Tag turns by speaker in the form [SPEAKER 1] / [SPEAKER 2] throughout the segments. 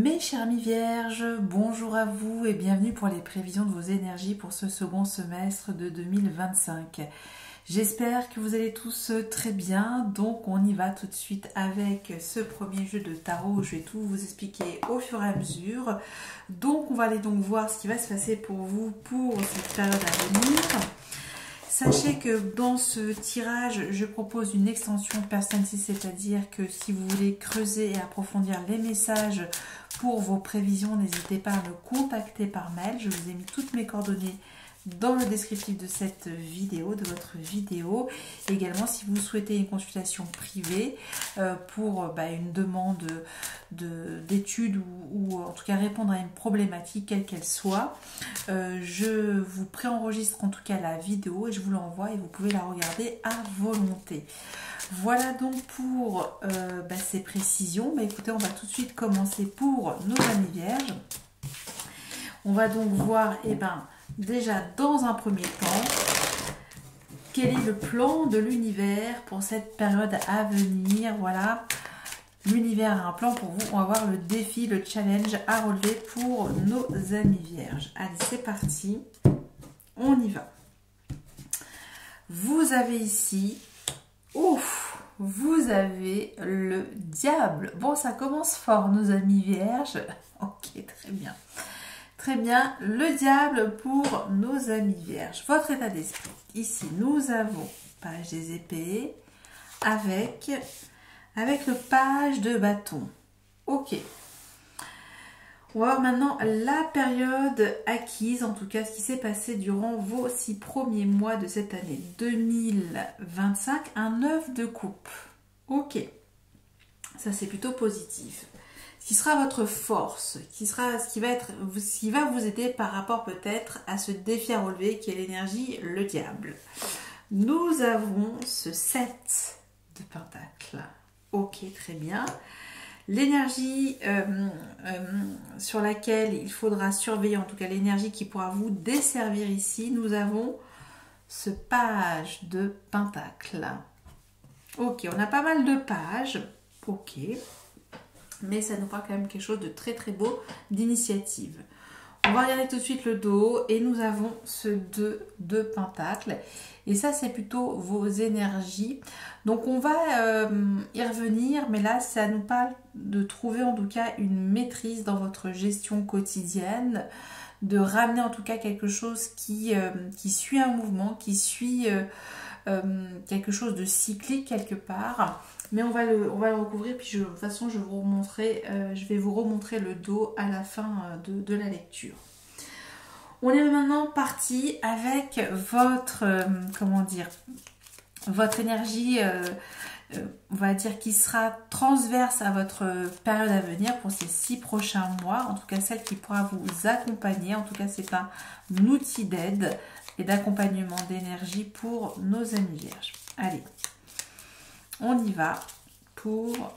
[SPEAKER 1] Mes chers amis vierges, bonjour à vous et bienvenue pour les prévisions de vos énergies pour ce second semestre de 2025. J'espère que vous allez tous très bien, donc on y va tout de suite avec ce premier jeu de tarot où je vais tout vous expliquer au fur et à mesure. Donc on va aller donc voir ce qui va se passer pour vous pour cette période à venir. Sachez que dans ce tirage, je propose une extension personnalisée, c'est-à-dire que si vous voulez creuser et approfondir les messages pour vos prévisions, n'hésitez pas à me contacter par mail. Je vous ai mis toutes mes coordonnées dans le descriptif de cette vidéo, de votre vidéo. Également, si vous souhaitez une consultation privée pour une demande d'études ou en tout cas répondre à une problématique quelle qu'elle soit, je vous préenregistre en tout cas la vidéo et je vous l'envoie et vous pouvez la regarder à volonté. Voilà donc pour ces précisions. Écoutez, on va tout de suite commencer pour nos amis vierges. On va donc voir déjà dans un premier temps quel est le plan de l'univers pour cette période à venir. Voilà, l'univers a un plan pour vous. On va voir le défi, le challenge à relever pour nos amis vierges. Allez, c'est parti, on y va. Vous avez ici, vous avez le diable. Bon, ça commence fort, nos amis vierges. Ok, très bien. Très bien, le diable pour nos amis vierges. Votre état d'esprit. Ici, nous avons page des épées avec le page de bâton. Ok. On va voir maintenant la période acquise, en tout cas ce qui s'est passé durant vos 6 premiers mois de cette année 2025. Un 9 de coupe. Ok. Ça, c'est plutôt positif. Ce qui sera votre force, ce qui va vous aider par rapport peut-être à ce défi à relever qui est l'énergie, le diable. Nous avons ce 7 de pentacle. Ok, très bien. L'énergie sur laquelle il faudra surveiller, en tout cas l'énergie qui pourra vous desservir ici, nous avons ce page de pentacle. Ok, on a pas mal de pages. Ok. Mais ça nous parle quand même quelque chose de très très beau, d'initiative. On va regarder tout de suite le dos et nous avons ce 2 de pentacle. Et ça, c'est plutôt vos énergies. Donc, on va y revenir, mais là, ça nous parle de trouver en tout cas une maîtrise dans votre gestion quotidienne, de ramener en tout cas quelque chose qui suit un mouvement, qui suit quelque chose de cyclique quelque part. Mais on va le recouvrir, puis de toute façon, je vais vous remontrer le dos à la fin de la lecture. On est maintenant parti avec votre, votre énergie, on va dire, qui sera transverse à votre période à venir pour ces 6 prochains mois. En tout cas, celle qui pourra vous accompagner. En tout cas, c'est un outil d'aide et d'accompagnement d'énergie pour nos amis vierges. Allez. On y va pour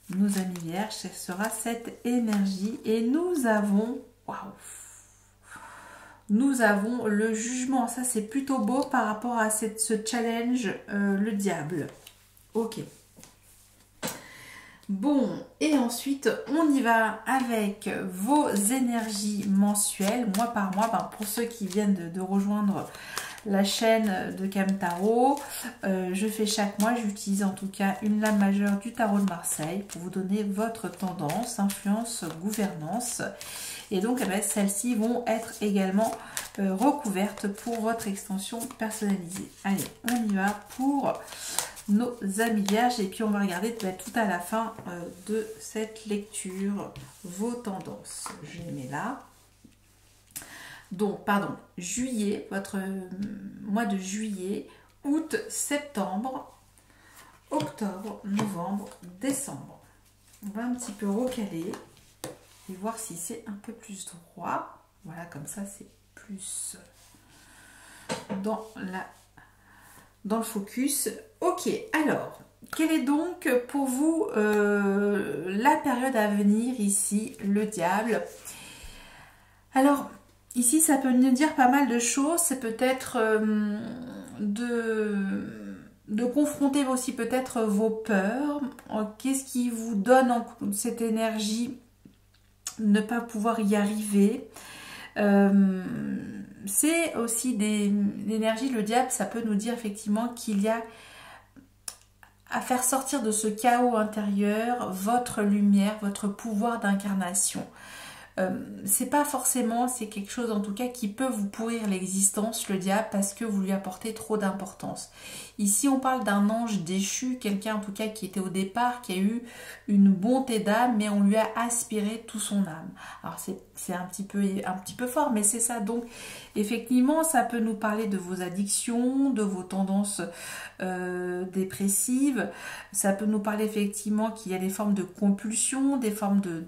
[SPEAKER 1] nos amis vierges, ce sera cette énergie et nous avons, nous avons le jugement, ça c'est plutôt beau par rapport à ce challenge, le diable. Ok. Bon, et ensuite on y va avec vos énergies mensuelles, mois par mois, pour ceux qui viennent de rejoindre la chaîne de Cam Tarot. Je fais chaque mois, j'utilise en tout cas une lame majeure du tarot de Marseille pour vous donner votre tendance, influence, gouvernance. Et donc celles-ci vont être également recouvertes pour votre extension personnalisée. Allez, on y va pour nos amis vierges et puis on va regarder tout à la fin de cette lecture vos tendances. Je les mets là. Donc, pardon, juillet, votre mois de juillet, août, septembre, octobre, novembre, décembre. On va un petit peu recaler et voir si c'est un peu plus droit. Voilà, comme ça, c'est plus dans le focus. Ok, alors, quelle est donc pour vous la période à venir ici, le diable? Alors, ici, ça peut nous dire pas mal de choses. C'est peut-être de confronter aussi peut-être vos peurs. Qu'est-ce qui vous donne cette énergie ne pas pouvoir y arriver. C'est aussi l'énergie, le diable, ça peut nous dire effectivement qu'il y a à faire sortir de ce chaos intérieur votre lumière, votre pouvoir d'incarnation. C'est pas forcément, c'est quelque chose en tout cas qui peut vous pourrir l'existence, le diable, parce que vous lui apportez trop d'importance. Ici on parle d'un ange déchu, quelqu'un en tout cas qui était au départ, qui a eu une bonté d'âme, mais on lui a aspiré tout son âme. Alors c'est un petit peu fort, mais c'est ça. Donc effectivement ça peut nous parler de vos addictions, de vos tendances dépressives, ça peut nous parler effectivement qu'il y a des formes de compulsion, des formes de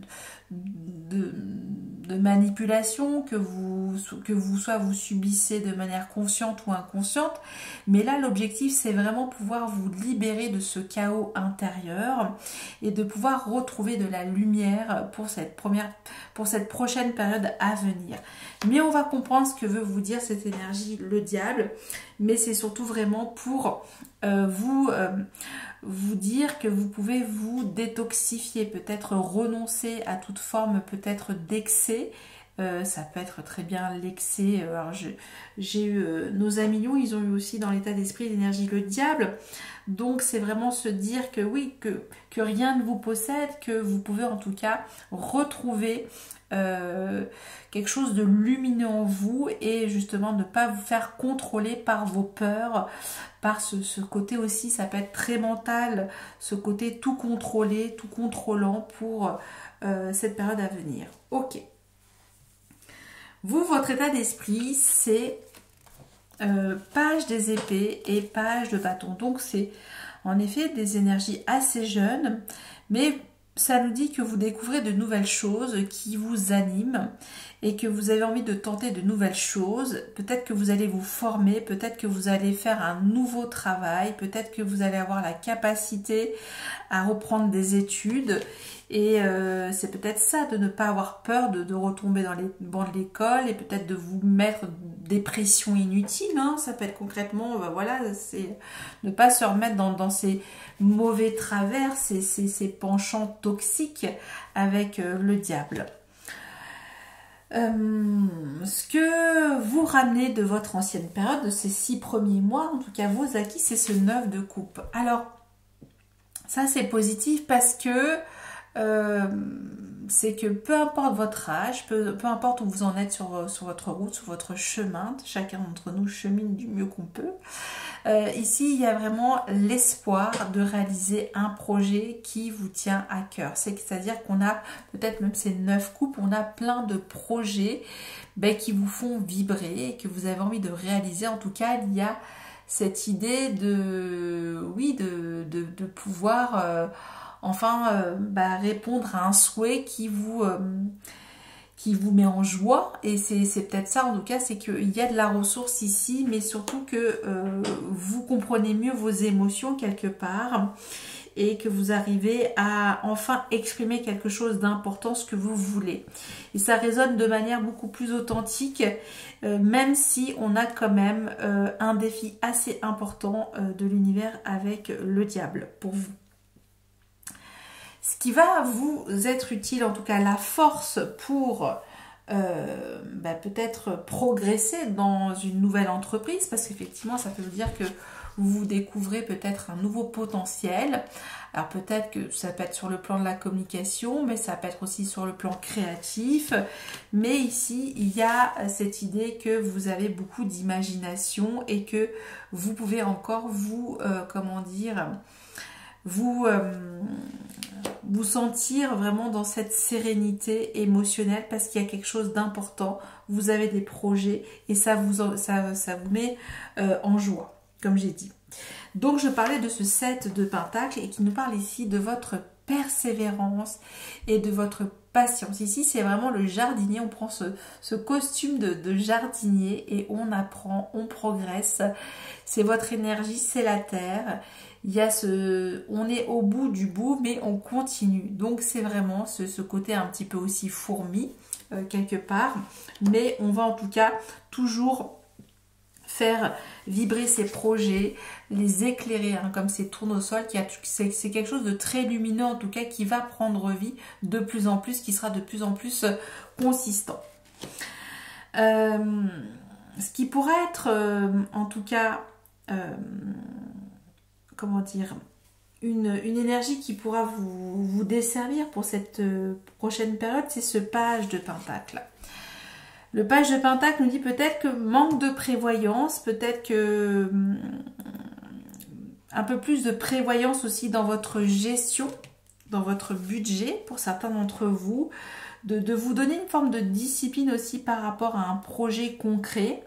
[SPEAKER 1] manipulation que vous soit vous subissez de manière consciente ou inconsciente, mais là l'objectif c'est vraiment pouvoir vous libérer de ce chaos intérieur et de pouvoir retrouver de la lumière pour cette prochaine période à venir. Mais on va comprendre ce que veut vous dire cette énergie, le diable, mais c'est surtout vraiment pour vous dire que vous pouvez vous détoxifier, peut-être renoncer à toute forme peut-être d'excès. Ça peut être très bien l'excès. Alors j'ai eu nos amis lions, ils ont eu aussi dans l'état d'esprit l'énergie le diable. Donc c'est vraiment se dire que oui, que rien ne vous possède, que vous pouvez en tout cas retrouver quelque chose de lumineux en vous et justement ne pas vous faire contrôler par vos peurs, par ce côté aussi, ça peut être très mental, ce côté tout contrôlé, tout contrôlant pour cette période à venir. Ok. Vous, votre état d'esprit, c'est page des épées et page de bâton. Donc c'est en effet des énergies assez jeunes, mais ça nous dit que vous découvrez de nouvelles choses qui vous animent et que vous avez envie de tenter de nouvelles choses. Peut-être que vous allez vous former, peut-être que vous allez faire un nouveau travail, peut-être que vous allez avoir la capacité à reprendre des études. Et c'est peut-être ça, de ne pas avoir peur de retomber dans les bancs de l'école et peut-être de vous mettre des pressions inutiles. Hein. Ça peut être concrètement, voilà, c'est ne pas se remettre dans ces mauvais travers, ces penchants toxiques avec le diable. Ce que vous ramenez de votre ancienne période, de ces 6 premiers mois, en tout cas vos acquis, c'est ce 9 de coupe. Alors, ça c'est positif parce que c'est que peu importe votre âge, peu importe où vous en êtes sur votre route, sur votre chemin, chacun d'entre nous chemine du mieux qu'on peut. Ici, il y a vraiment l'espoir de réaliser un projet qui vous tient à cœur. C'est-à-dire qu'on a peut-être même ces 9 coupes, on a plein de projets qui vous font vibrer et que vous avez envie de réaliser. En tout cas, il y a cette idée de pouvoir répondre à un souhait qui vous met en joie. Et c'est peut-être ça, en tout cas, c'est qu'il y a de la ressource ici, mais surtout que vous comprenez mieux vos émotions quelque part et que vous arrivez à enfin exprimer quelque chose d'important, ce que vous voulez. Et ça résonne de manière beaucoup plus authentique, même si on a quand même un défi assez important de l'univers avec le diable pour vous. Ce qui va vous être utile, en tout cas la force pour peut-être progresser dans une nouvelle entreprise, parce qu'effectivement ça peut vous dire que vous découvrez peut-être un nouveau potentiel. Alors peut-être que ça peut être sur le plan de la communication, mais ça peut être aussi sur le plan créatif. Mais ici, il y a cette idée que vous avez beaucoup d'imagination et que vous pouvez encore vous sentir vraiment dans cette sérénité émotionnelle parce qu'il y a quelque chose d'important, vous avez des projets et ça vous met en joie, comme j'ai dit. Donc je parlais de ce 7 de Pentacles et qui nous parle ici de votre persévérance et de votre patience. Ici c'est vraiment le jardinier, on prend ce costume de jardinier et on apprend, on progresse. C'est votre énergie, c'est la terre. Il y a on est au bout du bout, mais on continue. Donc c'est vraiment ce côté un petit peu aussi fourmi quelque part, mais on va en tout cas toujours faire vibrer ces projets, les éclairer, hein, comme ces tournesols, c'est quelque chose de très lumineux en tout cas qui va prendre vie de plus en plus, qui sera de plus en plus consistant. Ce qui pourrait être en tout cas, comment dire, une énergie qui pourra vous desservir pour cette prochaine période, c'est ce page de Pentacle. Le page de Pentacle nous dit peut-être que manque de prévoyance, peut-être que un peu plus de prévoyance aussi dans votre gestion, dans votre budget pour certains d'entre vous, de vous donner une forme de discipline aussi par rapport à un projet concret.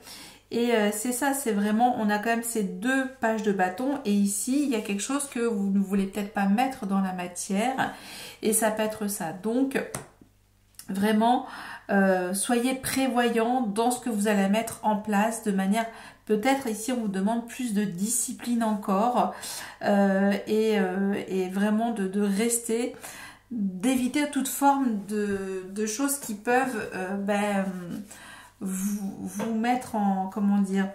[SPEAKER 1] Et c'est ça, c'est vraiment, on a quand même ces deux pages de bâton et ici, il y a quelque chose que vous ne voulez peut-être pas mettre dans la matière et ça peut être ça. Donc, vraiment, soyez prévoyants dans ce que vous allez mettre en place de manière, peut-être ici on vous demande plus de discipline encore et vraiment de rester, d'éviter toute forme de choses qui peuvent vous mettre en, comment dire,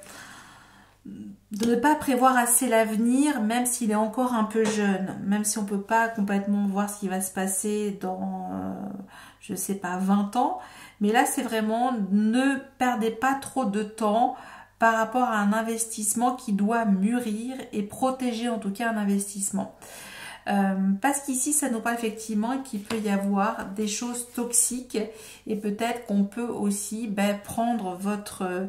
[SPEAKER 1] de ne pas prévoir assez l'avenir, même s'il est encore un peu jeune, même si on ne peut pas complètement voir ce qui va se passer dans, je ne sais pas, 20 ans. Mais là, c'est vraiment, ne perdez pas trop de temps par rapport à un investissement qui doit mûrir et protéger en tout cas un investissement. Parce qu'ici, ça nous parle effectivement qu'il peut y avoir des choses toxiques et peut-être qu'on peut aussi prendre votre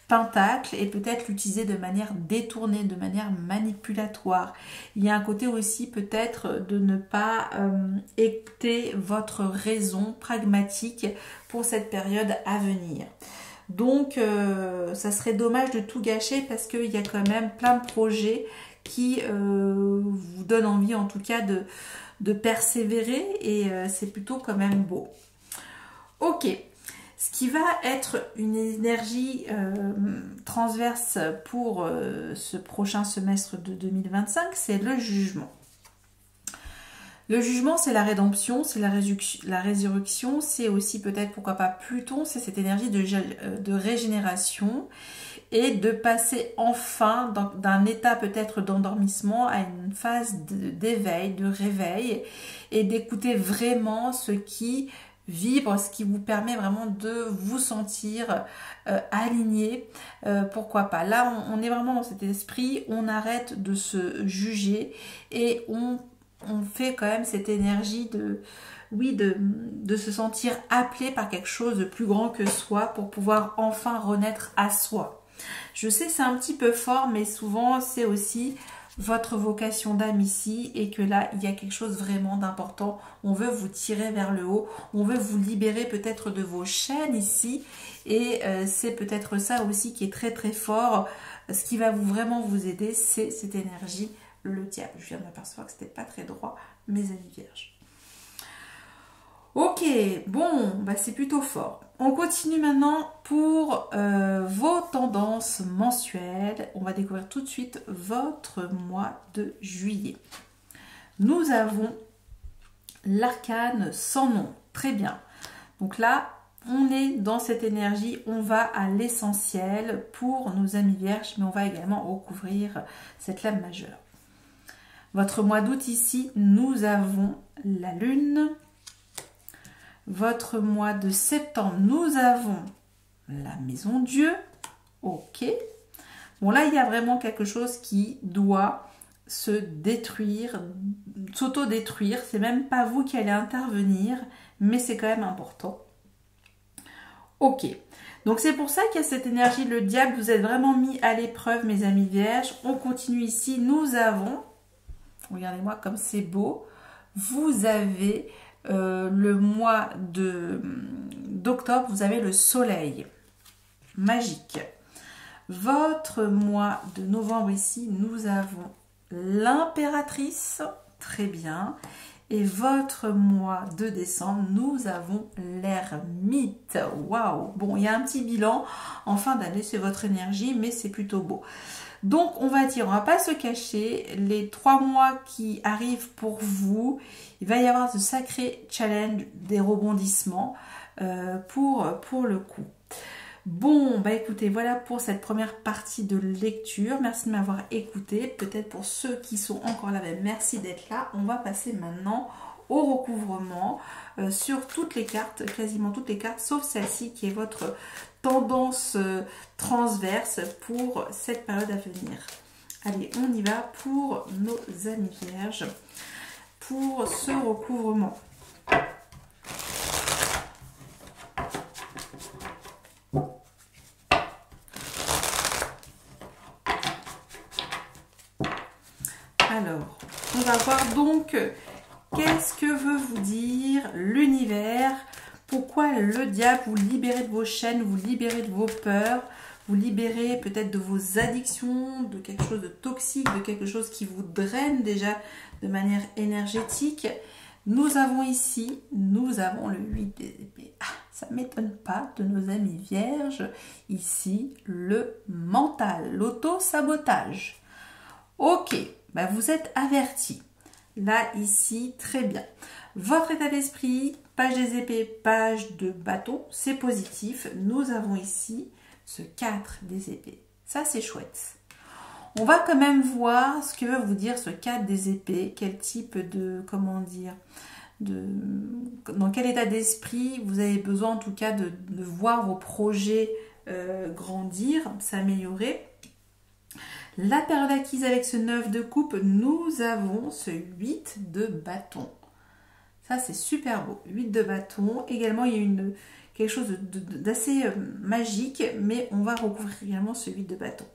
[SPEAKER 1] Pentacle et peut-être l'utiliser de manière détournée, de manière manipulatoire. Il y a un côté aussi peut-être de ne pas écouter votre raison pragmatique pour cette période à venir. Donc, ça serait dommage de tout gâcher parce qu'il y a quand même plein de projets qui vous donnent envie en tout cas de persévérer et c'est plutôt quand même beau. Ok. Ce qui va être une énergie transverse pour ce prochain semestre de 2025, c'est le jugement. Le jugement, c'est la rédemption, c'est la résurrection, c'est aussi peut-être, pourquoi pas, Pluton, c'est cette énergie de régénération et de passer enfin d'un état peut-être d'endormissement à une phase d'éveil, de réveil et d'écouter vraiment ce qui vibre, ce qui vous permet vraiment de vous sentir aligné, pourquoi pas. Là, on est vraiment dans cet esprit, on arrête de se juger et on fait quand même cette énergie de se sentir appelé par quelque chose de plus grand que soi pour pouvoir enfin renaître à soi. Je sais, c'est un petit peu fort, mais souvent, c'est aussi votre vocation d'âme ici et que là, il y a quelque chose vraiment d'important. On veut vous tirer vers le haut, on veut vous libérer peut-être de vos chaînes ici et c'est peut-être ça aussi qui est très très fort. Ce qui va vraiment vous aider, c'est cette énergie, le diable. Je viens de m'apercevoir que c'était pas très droit, mes amis vierges. Ok, bon, c'est plutôt fort. On continue maintenant pour vos tendances mensuelles. On va découvrir tout de suite votre mois de juillet. Nous avons l'arcane sans nom. Très bien. Donc là, on est dans cette énergie. On va à l'essentiel pour nos amis vierges, mais on va également recouvrir cette lame majeure. Votre mois d'août ici, nous avons la lune. Votre mois de septembre, nous avons la maison Dieu. Ok. Bon, là, il y a vraiment quelque chose qui doit se détruire, s'auto-détruire. C'est même pas vous qui allez intervenir, mais c'est quand même important. Ok. Donc, c'est pour ça qu'il y a cette énergie, le diable. Vous êtes vraiment mis à l'épreuve, mes amis vierges. On continue ici. Nous avons, regardez-moi comme c'est beau, vous avez... le mois d'octobre, vous avez le soleil magique. Votre mois de novembre ici, nous avons l'impératrice, très bien. Et votre mois de décembre, nous avons l'ermite. Waouh! Bon, il y a un petit bilan en fin d'année, c'est votre énergie, mais c'est plutôt beau. Donc, on va dire, on va pas se cacher, les 3 mois qui arrivent pour vous, il va y avoir de sacrés challenges, des rebondissements pour le coup. Bon, bah écoutez, voilà pour cette première partie de lecture. Merci de m'avoir écouté. Peut-être pour ceux qui sont encore là, merci d'être là. On va passer maintenant au recouvrement sur toutes les cartes, quasiment toutes les cartes, sauf celle-ci qui est votre tendance transverse pour cette période à venir. Allez, on y va pour nos amis vierges, pour ce recouvrement. Alors, on va voir donc qu'est-ce que veut vous dire l'univers. Pourquoi le diable vous libérez de vos chaînes, vous libérez de vos peurs, vous libérez peut-être de vos addictions, de quelque chose de toxique, de quelque chose qui vous draine déjà de manière énergétique. Nous avons ici, nous avons le 8 des épées. Ah, ça ne m'étonne pas de nos amis vierges. Ici, le mental, l'auto-sabotage. Ok, bah vous êtes avertis. Là, ici, très bien. Votre état d'esprit, page des épées, page de bâton, c'est positif. Nous avons ici ce 4 des épées. Ça, c'est chouette. On va quand même voir ce que veut vous dire ce 4 des épées. Quel type de, comment dire, dans quel état d'esprit vous avez besoin en tout cas de voir vos projets grandir, s'améliorer. La période acquise avec ce 9 de coupe, nous avons ce 8 de bâton. Ça, c'est super beau. 8 de bâton. Également, il y a quelque chose d'assez magique, mais on va recouvrir également ce 8 de bâton.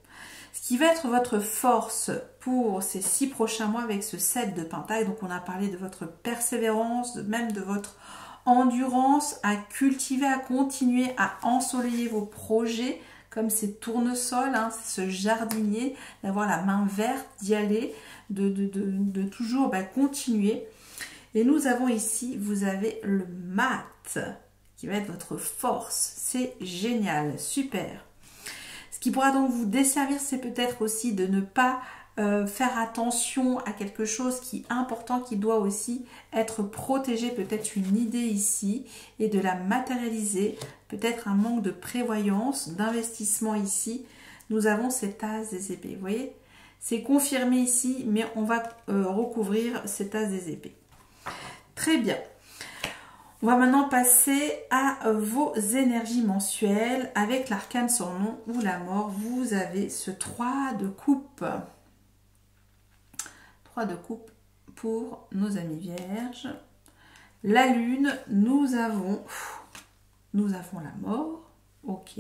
[SPEAKER 1] Ce qui va être votre force pour ces 6 prochains mois avec ce 7 de pentacle. Donc, on a parlé de votre persévérance, même de votre endurance à cultiver, à continuer à ensoleiller vos projets, comme ces tournesols, hein, ce jardinier, d'avoir la main verte, d'y aller, de toujours continuer. Et nous avons ici, vous avez le mat, qui va être votre force. C'est génial, super. Ce qui pourra donc vous desservir, c'est peut-être aussi de ne pas faire attention à quelque chose qui est important, qui doit aussi être protégé, peut-être une idée ici, et de la matérialiser, peut-être un manque de prévoyance, d'investissement ici. Nous avons cet as des épées, vous voyez, c'est confirmé ici, mais on va recouvrir cet as des épées. Très bien. On va maintenant passer à vos énergies mensuelles avec l'arcane sans nom ou la mort. Vous avez ce 3 de coupe. 3 de coupe pour nos amis vierges. La lune, nous avons la mort. Ok.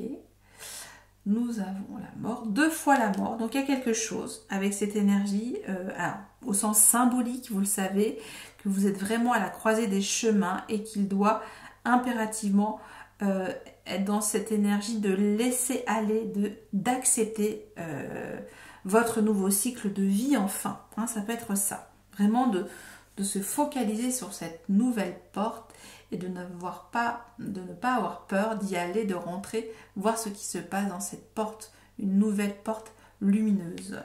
[SPEAKER 1] Nous avons la mort. 2 fois la mort. Donc il y a quelque chose avec cette énergie. Alors, au sens symbolique, vous le savez, que vous êtes vraiment à la croisée des chemins et qu'il doit impérativement être dans cette énergie de laisser aller, d'accepter votre nouveau cycle de vie enfin. Hein, ça peut être ça. Vraiment de se focaliser sur cette nouvelle porte et de ne pas avoir peur d'y aller, de rentrer, voir ce qui se passe dans cette porte, une nouvelle porte lumineuse.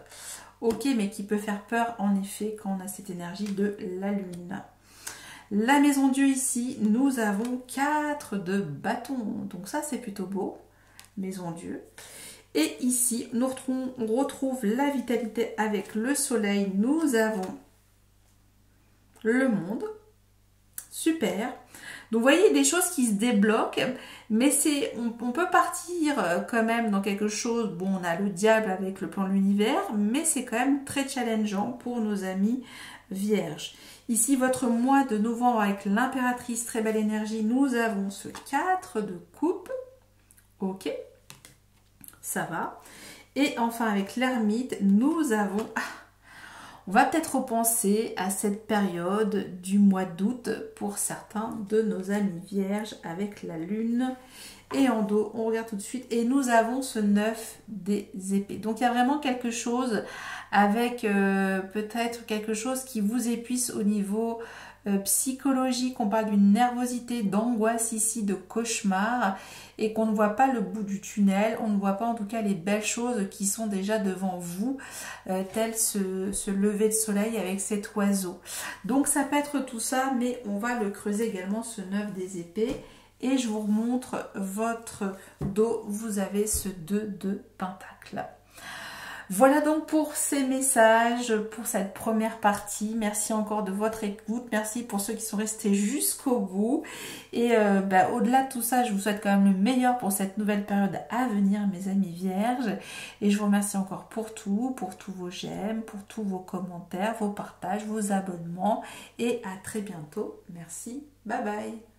[SPEAKER 1] Ok, mais qui peut faire peur en effet quand on a cette énergie de la lune. La maison Dieu ici, nous avons 4 de bâtons. Donc ça, c'est plutôt beau. Maison Dieu. Et ici, on retrouve la vitalité avec le soleil. Nous avons le monde. Super. Donc vous voyez des choses qui se débloquent, mais on peut partir quand même dans quelque chose. Bon, on a le diable avec le plan de l'univers, mais c'est quand même très challengeant pour nos amis vierges. Ici, votre mois de novembre avec l'impératrice, très belle énergie. Nous avons ce 4 de coupe. Ok, ça va. Et enfin, avec l'ermite, nous avons... On va peut-être repenser à cette période du mois d'août pour certains de nos amis vierges avec la lune. Et en dos, on regarde tout de suite. Et nous avons ce 9 des épées. Donc il y a vraiment quelque chose avec peut-être quelque chose qui vous épuise au niveau psychologique. On parle d'une nervosité, d'angoisse ici, de cauchemar. Et qu'on ne voit pas le bout du tunnel. On ne voit pas en tout cas les belles choses qui sont déjà devant vous. Tel ce lever de soleil avec cet oiseau. Donc ça peut être tout ça. Mais on va le creuser également ce 9 des épées. Et je vous remontre votre dos. Vous avez ce 2 de pentacle. Voilà donc pour ces messages, pour cette première partie. Merci encore de votre écoute. Merci pour ceux qui sont restés jusqu'au bout. Et au-delà de tout ça, je vous souhaite quand même le meilleur pour cette nouvelle période à venir, mes amis vierges. Et je vous remercie encore pour tout, pour tous vos j'aime, pour tous vos commentaires, vos partages, vos abonnements. Et à très bientôt. Merci. Bye bye.